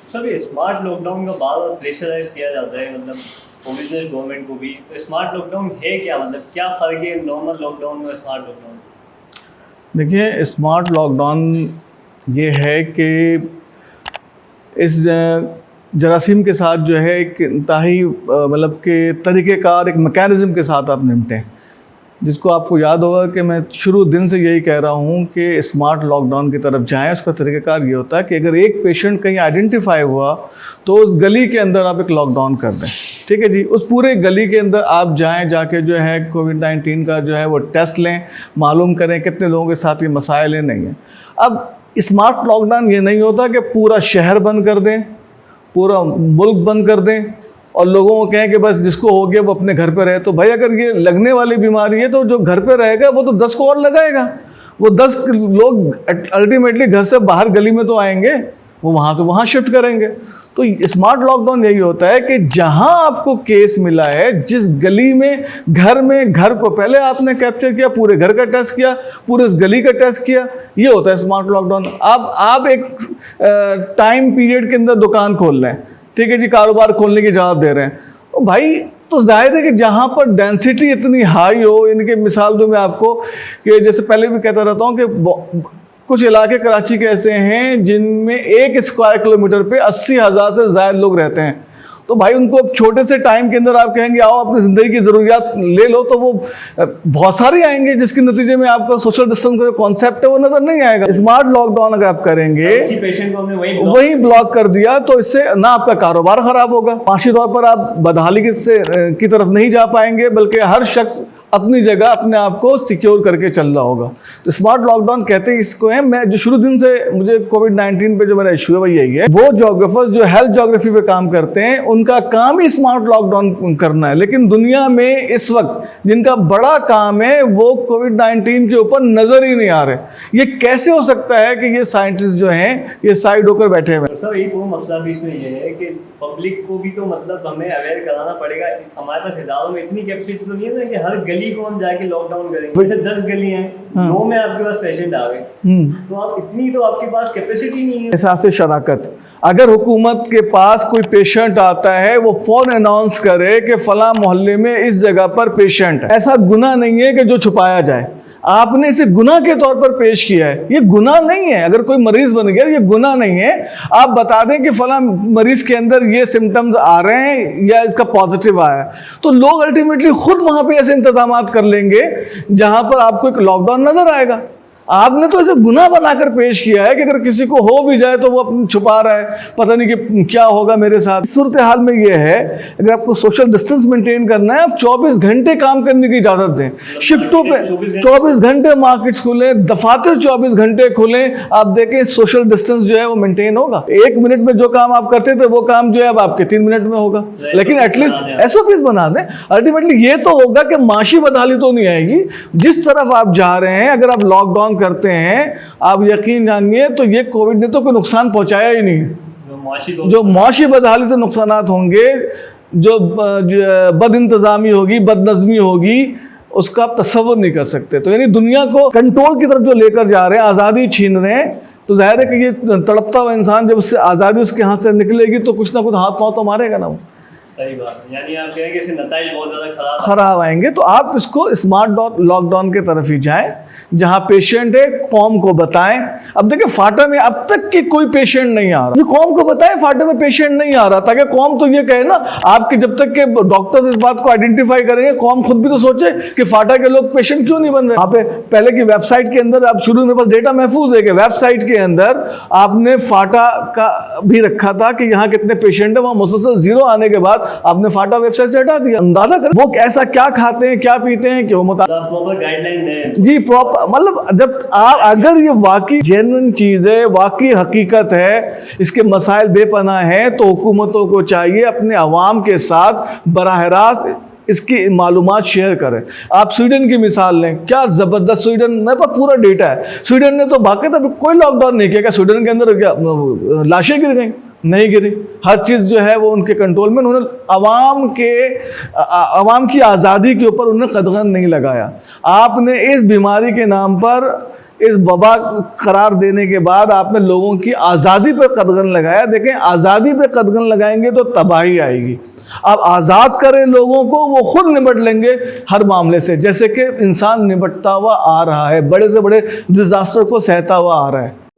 Sir ये smart lockdown का बार बार pressurise किया जाता है, मतलब ओरिजिनल गवर्नमेंट को भी। तो स्मार्ट लॉकडाउन है क्या, मतलब क्या फ़र्क है नॉर्मल लॉकडाउन में स्मार्ट लॉकडाउन? देखिए, स्मार्ट लॉकडाउन ये है कि इस जरासीम के साथ जो है एक इंतहाई मतलब कि तरीक़ेकार, एक मैकेनिज़्म के साथ आप निपटें, जिसको आपको याद होगा कि मैं शुरू दिन से यही कह रहा हूँ कि स्मार्ट लॉकडाउन की तरफ जाएं। उसका तरीक़ेकार ये होता है कि अगर एक पेशेंट कहीं आइडेंटिफाई हुआ तो उस गली के अंदर आप एक लॉकडाउन कर दें, ठीक है जी। उस पूरे गली के अंदर आप जाएं, जाके जो है कोविड-19 का जो है वो टेस्ट लें, मालूम करें कितने लोगों के साथ ये मसाइल हैं, नहीं है। अब स्मार्ट लॉकडाउन ये नहीं होता कि पूरा शहर बंद कर दें, पूरा मुल्क बंद कर दें और लोगों को कहें कि बस जिसको हो गया वो अपने घर पे रहे। तो भाई अगर ये लगने वाली बीमारी है तो जो घर पे रहेगा वो तो 10 को और लगाएगा। वो 10 लोग अल्टीमेटली घर से बाहर गली में तो आएंगे, वो वहाँ तो वहाँ शिफ्ट करेंगे। तो स्मार्ट लॉकडाउन यही होता है कि जहाँ आपको केस मिला है, जिस गली में, घर को पहले आपने कैप्चर किया, पूरे घर का टेस्ट किया, पूरे इस गली का टेस्ट किया, ये होता है स्मार्ट लॉकडाउन। आप एक टाइम पीरियड के अंदर दुकान खोल रहे हैं, ठीक है जी, कारोबार खोलने की इजाज़त दे रहे हैं, तो भाई तो जाहिर है कि जहाँ पर डेंसिटी इतनी हाई हो, इनके मिसाल दूँ मैं आपको कि जैसे पहले भी कहता रहता हूँ कि कुछ इलाके कराची के ऐसे हैं जिनमें 1 स्क्वायर किलोमीटर पे 80,000 से ज़्यादा लोग रहते हैं। तो भाई उनको अब छोटे से टाइम के अंदर आप कहेंगे आओ अपनी ज़िंदगी की ज़रूरियात ले लो, तो वो बहुत सारे आएंगे, जिसके नतीजे में आपका सोशल डिस्टेंस का कॉन्सेप्ट है वो नज़र नहीं आएगा। स्मार्ट लॉकडाउन अगर आप करेंगे, पेशेंट को हमने वही ब्लॉक कर दिया, तो इससे ना आपका कारोबार ख़राब होगा, माशी तौर पर आप बदहाली की तरफ नहीं जा पाएंगे, बल्कि हर शख्स अपनी जगह अपने आप को सिक्योर करके चल रहा होगा। तो स्मार्ट लॉकडाउन कहते हैं इसको है। मैं जो शुरू दिन से मुझे कोविड-19 पे जो मेरा इशू है वो यही है। वो जोग्राफर्स जो हेल्थ जोग्राफी पे काम करते हैं उनका काम ही स्मार्ट लॉकडाउन करना है, लेकिन दुनिया में इस वक्त जिनका बड़ा काम है वो कोविड-19 के ऊपर नज़र ही नहीं आ रहे। ये कैसे हो सकता है कि ये साइंटिस्ट जो हैं ये साइड होकर बैठे हुए हैं? सर एक वो मसला भी इसमें ये है कि पब्लिक को भी तो मतलब हमें अवेयर कराना पड़ेगा। हमारे पास इदारों में इतनी कैपेसिटी तो नहीं है ना कि हर गली को हम जाके लॉकडाउन करेंगे। वैसे 10 गली हैं, 9 में आपके पास पेशेंट आ गए, तो आप इतनी तो आपके पास कैपेसिटी नहीं है। एहसास शराकत, अगर हुकूमत के पास कोई पेशेंट आता है वो फ़ौरन अनाउंस करे कि फ़लाँ मोहल्ले में इस जगह पर पेशेंट है। ऐसा गुनाह नहीं है कि जो छुपाया जाए। आपने इसे गुनाह के तौर पर पेश किया है, ये गुनाह नहीं है। अगर कोई मरीज बन गया ये गुनाह नहीं है। आप बता दें कि फला मरीज के अंदर ये सिम्टम्स आ रहे हैं या इसका पॉजिटिव आया है, तो लोग अल्टीमेटली खुद वहां पे ऐसे इंतजाम कर लेंगे जहां पर आपको एक लॉकडाउन नजर आएगा। आपने तो इसे गुनाह बनाकर पेश किया है कि अगर किसी को हो भी जाए तो वो अपने छुपा रहा है, पता नहीं कि क्या होगा मेरे साथ। सूरत हाल में ये है, अगर आपको सोशल डिस्टेंस मेंटेन करना है, आप 24 घंटे काम करने की इजाज़त दें। शिफ्टों पे 24 घंटे मार्केट्स खुलें, दफातर 24 घंटे खुलें, आप देखें सोशल डिस्टेंस जो है वो मेंटेन होगा। 1 मिनट में जो काम आप करते थे वो काम जो है अब आपके 3 मिनट में होगा। लेकिन एटलीस्ट SOPs बना दें। अल्टीमेटली ये तो होगा कि माशी बदहाली तो नहीं आएगी। जिस तरफ आप जा रहे हैं, अगर आप लॉकडाउन करते हैं, आप यकीन जानिए तो ये कोविड ने तो कोई नुकसान पहुंचाया ही नहीं। जो माशी बदहाली से नुकसानात होंगे, जो बद इंतजामी होगी, बदनज़मी होगी, उसका आप तस्वर नहीं कर सकते। तो यानी दुनिया को कंट्रोल की तरफ जो लेकर जा रहे हैं, आज़ादी छीन रहे हैं, तो जाहिर है कि ये तड़पता हुआ इंसान जब उससे आज़ादी उसके हाथ से निकलेगी तो कुछ ना कुछ हाथ पाँव तो मारेगा ना वो। सही बात है, यानी आप कहेंगे इसके नतीजे बहुत ज़्यादा खराब आएंगे। तो आप इसको स्मार्ट लॉकडाउन की तरफ ही जाएं, जहां पेशेंट है कौम को बताएं। अब देखिए फाटा में अब तक की कोई पेशेंट नहीं आ रहा, ये कौम को बताएं फाटा में पेशेंट नहीं आ रहा, ताकि कौम तो ये कहे ना, आपके जब तक के डॉक्टर्स इस बात को आइडेंटिफाई करेंगे, कौम खुद भी तो सोचे कि फाटा के लोग पेशेंट क्यों नहीं बन रहे। वहाँ पे पहले की वेबसाइट के अंदर, आप शुरू में बस डेटा महफूज है कि वेबसाइट के अंदर आपने फाटा का भी रखा था कि यहाँ कितने पेशेंट है, वहाँ मुसलसल 0 आने के बाद आपने फाटा वेबसाइट से हटा दिया। अंदाजा कर वो ऐसा क्या खाते हैं, क्या पीते हैं कि वो प्रॉपर गाइडलाइन है जी, प्रॉपर। मतलब जब आप, अगर ये वाकई जेन्युइन चीज़ है, वाकई हकीकत है, इसके मसाइल बेपनाह हैं, तो हुकूमतों को चाहिए अपने अवाम के साथ बराह रास्त इसकी मालूमात शेयर करें। आप स्वीडन की मिसाल लें, क्या ज़बरदस्त स्वीडन, मेरे पास पूरा डेटा है। स्वीडन ने तो बाकायदा कोई लॉकडाउन नहीं किया। क्या स्वीडन के अंदर क्या लाशें गिर गई? नहीं गिरी। हर चीज़ जो है वो उनके कंट्रोल में। उन्होंने अवाम की आज़ादी के ऊपर उन्होंने कदगन नहीं लगाया। आपने इस बीमारी के नाम पर इस वबा करार देने के बाद आपने लोगों की आज़ादी पर कदगन लगाया। देखें, आज़ादी पर कदगन लगाएंगे तो तबाही आएगी। आप आज़ाद करें लोगों को, वो खुद निपट लेंगे हर मामले से, जैसे कि इंसान निपटता हुआ आ रहा है, बड़े से बड़े डिज़ास्टर को सहता हुआ आ रहा है।